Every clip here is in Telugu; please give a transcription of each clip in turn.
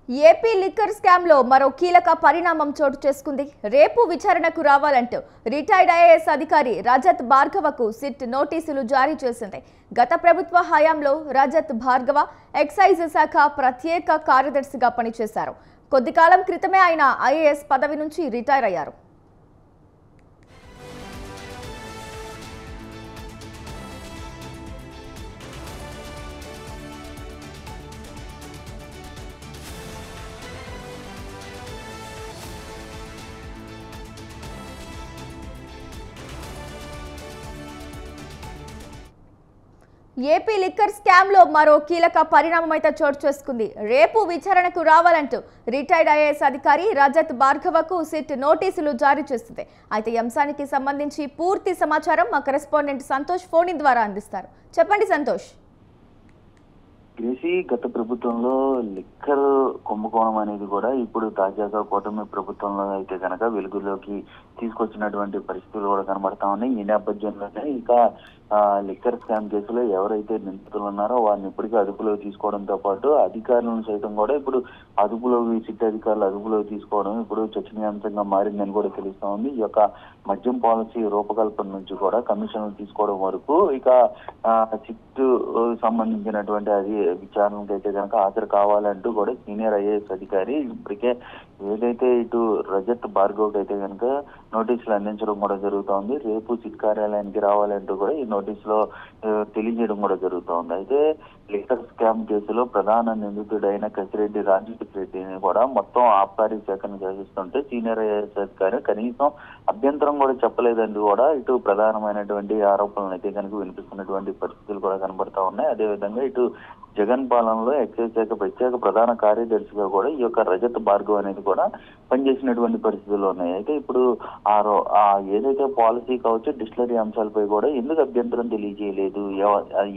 ఏపీ లిక్కర్ స్కామ్ లో మరో కీలక పరిణామం చోటు చేసుకుంది. రేపు విచారణకు రావాలంటూ రిటైర్డ్ ఐఏఎస్ అధికారి రజత్ భార్గవకు సిట్ నోటీసులు జారీ చేసింది. గత ప్రభుత్వ హయాంలో రజత్ భార్గవ ఎక్సైజ్ శాఖ ప్రత్యేక కార్యదర్శిగా పనిచేశారు. కొద్ది కాలం క్రితమే ఆయన ఐఏఎస్ పదవి నుంచి రిటైర్ అయ్యారు. ఏపీ లిక్కర్ స్కామ్ లో మరో కీలక పరిణామం అయితే చోటు చేసుకుంది. రేపు విచారణకు రావాలంటూ రిటైర్డ్ ఐఏఎస్ అధికారి రజత్ భార్గవకు సిట్ నోటీసులు జారీ చేస్తుంది. అయితే ఈ అంశానికి సంబంధించి పూర్తి సమాచారం మా కరెస్పాండెంట్ సంతోష్ ఫోన్ ఇన్ ద్వారా అందిస్తారు. చెప్పండి సంతోష్. గత ప్రభుత్వంలో లిక్కర్ కుంభకోణం అనేది కూడా ఇప్పుడు తాజాగా కూటమి ప్రభుత్వంలో అయితే కనుక వెలుగులోకి తీసుకొచ్చినటువంటి పరిస్థితులు కూడా కనబడతా ఉన్నాయి. ఈ నేపథ్యంలోనే ఇక లిక్కర్ స్కామ్ కేసులో ఎవరైతే నిందితులు ఉన్నారో వారిని ఇప్పటికీ అదుపులో తీసుకోవడంతో పాటు అధికారులను సైతం కూడా ఇప్పుడు సిట్ అధికారులు అదుపులో తీసుకోవడం ఇప్పుడు చర్చనీయాంశంగా మారిందని కూడా తెలుస్తా ఉంది. ఈ యొక్క మద్యం పాలసీ రూపకల్పన నుంచి కూడా కమిషన్లు తీసుకోవడం వరకు ఇక సిట్ సంబంధించినటువంటి అది విచారణకు అయితే కనుక హాజరు కావాలంటూ కూడా సీనియర్ ఐఏఎస్ అధికారి ఇప్పటికే ఏదైతే ఇటు రజత్ భార్గవ్ అయితే కనుక నోటీసులు అందించడం కూడా జరుగుతోంది. రేపు సిట్ కార్యాలయానికి రావాలంటూ కూడా ఈ నోటీసులో తెలియజేయడం కూడా జరుగుతోంది. అయితే లిక్కర్ స్కామ్ కేసులో ప్రధాన నిందితుడైన కసిరెడ్డి రాజశేఖరెడ్డిని కూడా మొత్తం ఆబ్కారీ శాఖను చేస్తుంటే సీనియర్ ఐఏఎస్ అధికారి కనీసం అభ్యంతరం కూడా చెప్పలేదని కూడా ఇటు ప్రధానమైనటువంటి ఆరోపణలు అయితే కనుక వినిపిస్తున్నటువంటి పరిస్థితులు కూడా కనబడతా ఉన్నాయి. అదేవిధంగా ఇటు జగన్ పాలనలో ఎక్సైజ్ శాఖ ప్రత్యేక ప్రధాన కార్యదర్శిగా కూడా ఈ యొక్క రజత్ భార్గవ్ అనేది కూడా పనిచేసినటువంటి పరిస్థితులు ఉన్నాయి. అయితే ఇప్పుడు ఏదైతే పాలసీ కావచ్చు డిస్టిలరీ అంశాలపై కూడా ఎందుకు అభ్యంతరం తెలియజేయలేదు,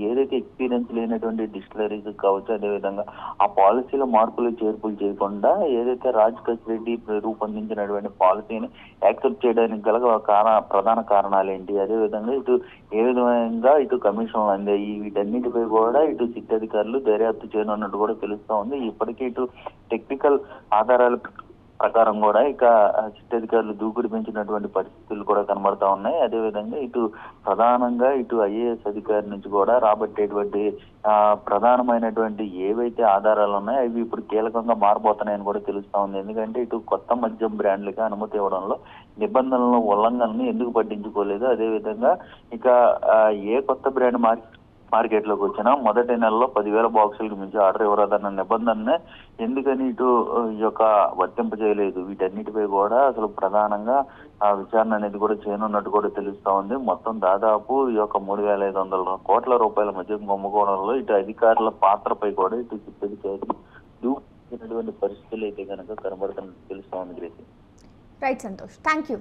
ఏదైతే ఎక్స్పీరియన్స్ లేనటువంటి డిస్టిలరీస్ కావచ్చు అదేవిధంగా ఆ పాలసీలో మార్పులు చేర్పులు చేయకుండా ఏదైతే రాజ్ కసిరెడ్డి రూపొందించినటువంటి పాలసీని యాక్సెప్ట్ చేయడానికి గల ప్రధాన కారణాలు ఏంటి, అదేవిధంగా ఇటు ఏ విధంగా ఇటు కమిషన్లు అందాయి, వీటన్నిటిపై కూడా ఇటు సిట్ అధికారులు దర్యాప్తు చేయనున్నట్టు కూడా తెలుస్తా ఉంది. ఇప్పటికీ ఇటు టెక్నికల్ ఆధారాల ప్రకారం కూడా ఇక సిట్ అధికారులు దూకుడు పెంచినటువంటి పరిస్థితులు కూడా కనబడతా ఉన్నాయి. అదేవిధంగా ఇటు ప్రధానంగా ఇటు ఐఏఎస్ అధికారి నుంచి కూడా రాబట్టేటువంటి ప్రధానమైనటువంటి ఏవైతే ఆధారాలు ఉన్నాయో అవి ఇప్పుడు కీలకంగా మారబోతున్నాయని కూడా తెలుస్తా ఉంది. ఎందుకంటే ఇటు కొత్త మద్యం బ్రాండ్లకి అనుమతి ఇవ్వడంలో నిబంధనల ఉల్లంఘనను ఎందుకు పట్టించుకోలేదు, అదేవిధంగా ఇక ఏ కొత్త బ్రాండ్ మార్కెట్ లోకి వచ్చినా మొదటి నెలలో 10,000 బాక్సులకు మించి ఆర్డర్ ఇవ్వరాదన్న నిబంధననే ఎందుకని ఇటు ఈ యొక్క వర్తింప చేయలేదు. వీటన్నిటిపై కూడా అసలు ప్రధానంగా విచారణ అనేది కూడా చేయనున్నట్టు కూడా తెలుస్తా ఉంది. మొత్తం దాదాపు ఈ యొక్క 3,500 కోట్ల రూపాయల మద్యం కుంభకోణంలో ఇటు అధికారుల పాత్రపై కూడా ఇటు దూకుతున్నటువంటి పరిస్థితులు అయితే కనుక కనబడుతున్నట్టు తెలుస్తా ఉంది. Right Santosh, thank you.